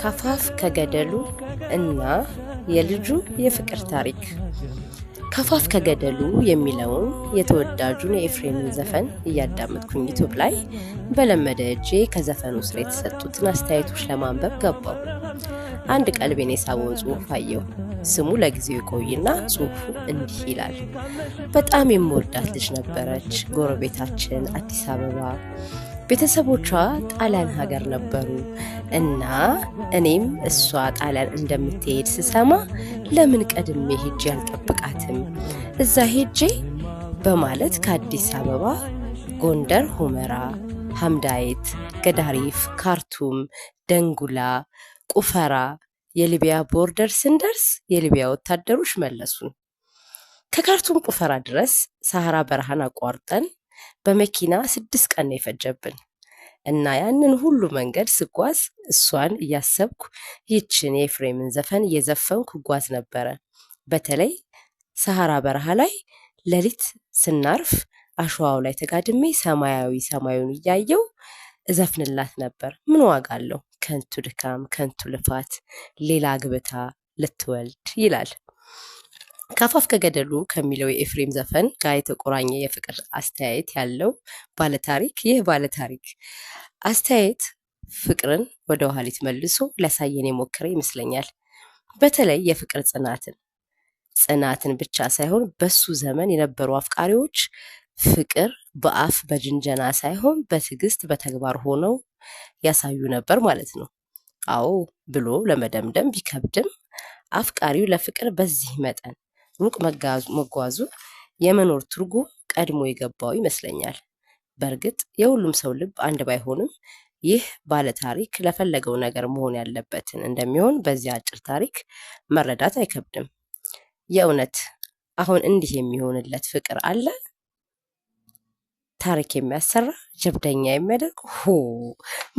ከፋፍ ከገደሉ እና የልጁ የፍቅር ታሪክ። ከፋፍ ከገደሉ የሚለውን የተወዳጁን የኤፍሬምን ዘፈን እያዳመጥኩኝ ዩቲዩብ ላይ በለመደ እጄ ከዘፈኑ ስር የተሰጡትን አስተያየቶች ለማንበብ ገባው። አንድ ቀልቤን የሳበው ጽሑፍ አየሁ። ስሙ ለጊዜው ይቆይና ጽሑፉ እንዲህ ይላል። በጣም የምወዳት ልጅ ነበረች። ጎረቤታችን አዲስ አበባ። ቤተሰቦቿ ጣሊያን ሀገር ነበሩ እና እኔም እሷ ጣሊያን እንደምትሄድ ስሰማ ለምን ቀድሜ ሄጄ አልጠብቃትም? እዛ ሄጄ በማለት ከአዲስ አበባ ጎንደር፣ ሁመራ፣ ሐምዳይት፣ ገዳሪፍ፣ ካርቱም፣ ደንጉላ፣ ቁፈራ የሊቢያ ቦርደር ስንደርስ የሊቢያ ወታደሮች መለሱን። ከካርቱም ቁፈራ ድረስ ሰሐራ በረሃን አቋርጠን በመኪና 6 ቀን የፈጀብን እና ያንን ሁሉ መንገድ ስጓዝ እሷን እያሰብኩ ይችን የኤፍሬምን ዘፈን እየዘፈንኩ ጓዝ ነበረ። በተለይ ሰሐራ በረሃ ላይ ሌሊት ስናርፍ አሸዋው ላይ ተጋድሜ ሰማያዊ ሰማዩን እያየው እዘፍንላት ነበር። ምን ዋጋ አለው? ከንቱ ድካም፣ ከንቱ ልፋት፣ ሌላ ግብታ ልትወልድ ይላል። ከፋፍ ከገደሉ ከሚለው የኤፍሬም ዘፈን ጋር የተቆራኘ የፍቅር አስተያየት ያለው ባለታሪክ ይህ ባለታሪክ አስተያየት ፍቅርን ወደ ኋሊት መልሶ ሊያሳየን የሞከረ ይመስለኛል። በተለይ የፍቅር ጽናትን ብቻ ሳይሆን በሱ ዘመን የነበሩ አፍቃሪዎች ፍቅር በአፍ በጅንጀና ሳይሆን በትዕግስት በተግባር ሆነው ያሳዩ ነበር ማለት ነው። አዎ ብሎ ለመደምደም ቢከብድም አፍቃሪው ለፍቅር በዚህ መጠን ሩቅ መጓዙ የመኖር ትርጉም ቀድሞ የገባው ይመስለኛል። በእርግጥ የሁሉም ሰው ልብ አንድ ባይሆንም ይህ ባለታሪክ ለፈለገው ነገር መሆን ያለበትን እንደሚሆን በዚህ አጭር ታሪክ መረዳት አይከብድም። የእውነት አሁን እንዲህ የሚሆንለት ፍቅር አለ? ታሪክ የሚያሰራ ጀብደኛ የሚያደርግ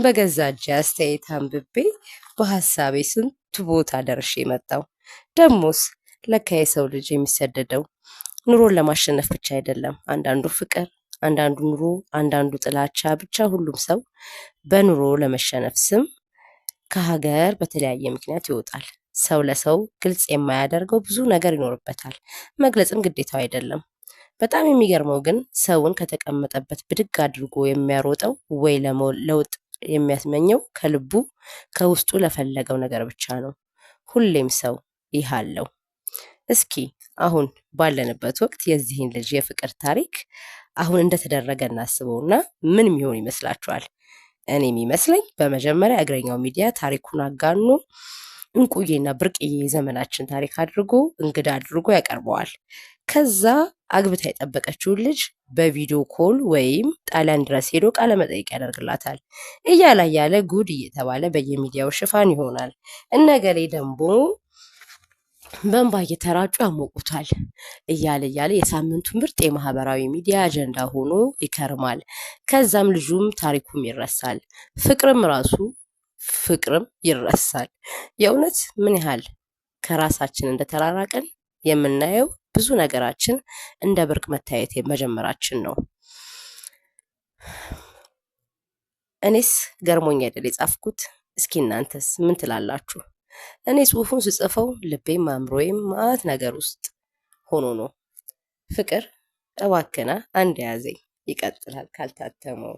በገዛ እጄ አስተያየት አንብቤ በሐሳቤ ስንት ቦታ ደርሼ መጣው። ደሞስ ለካ የሰው ልጅ የሚሰደደው ኑሮን ለማሸነፍ ብቻ አይደለም። አንዳንዱ ፍቅር፣ አንዳንዱ ኑሮ፣ አንዳንዱ ጥላቻ፣ ብቻ ሁሉም ሰው በኑሮ ለመሸነፍ ስም ከሀገር በተለያየ ምክንያት ይወጣል። ሰው ለሰው ግልጽ የማያደርገው ብዙ ነገር ይኖርበታል። መግለጽም ግዴታው አይደለም። በጣም የሚገርመው ግን ሰውን ከተቀመጠበት ብድግ አድርጎ የሚያሮጠው ወይ ለውጥ የሚያስመኘው ከልቡ ከውስጡ ለፈለገው ነገር ብቻ ነው። ሁሌም ሰው ይህ አለው። እስኪ አሁን ባለንበት ወቅት የዚህን ልጅ የፍቅር ታሪክ አሁን እንደተደረገ እናስበውና ምን የሚሆን ይመስላችኋል? እኔ የሚመስለኝ በመጀመሪያ እግረኛው ሚዲያ ታሪኩን አጋኖ እንቁዬና ብርቅዬ ዘመናችን ታሪክ አድርጎ እንግዳ አድርጎ ያቀርበዋል። ከዛ አግብታ የጠበቀችውን ልጅ በቪዲዮ ኮል ወይም ጣሊያን ድረስ ሄዶ ቃለ መጠይቅ ያደርግላታል። እያለ ጉድ እየተባለ በየሚዲያው ሽፋን ይሆናል። እነገሌ ደግሞ በእንባ እየተራጩ ያሞቁታል እያለ የሳምንቱ ምርጥ የማህበራዊ ሚዲያ አጀንዳ ሆኖ ይከርማል። ከዛም ልጁም ታሪኩም ይረሳል። ፍቅርም ይረሳል። የእውነት ምን ያህል ከራሳችን እንደተራራቀን የምናየው ብዙ ነገራችን እንደ ብርቅ መታየት መጀመራችን ነው። እኔስ ገርሞኝ አይደል የጻፍኩት? እስኪ እናንተስ ምን ትላላችሁ? እኔ ጽሑፉን ስጽፈው ልቤም አእምሮዬም ማአት ነገር ውስጥ ሆኖ ነው። ፍቅር እባክና አንድ ያዘኝ ይቀጥላል ካልታተመው።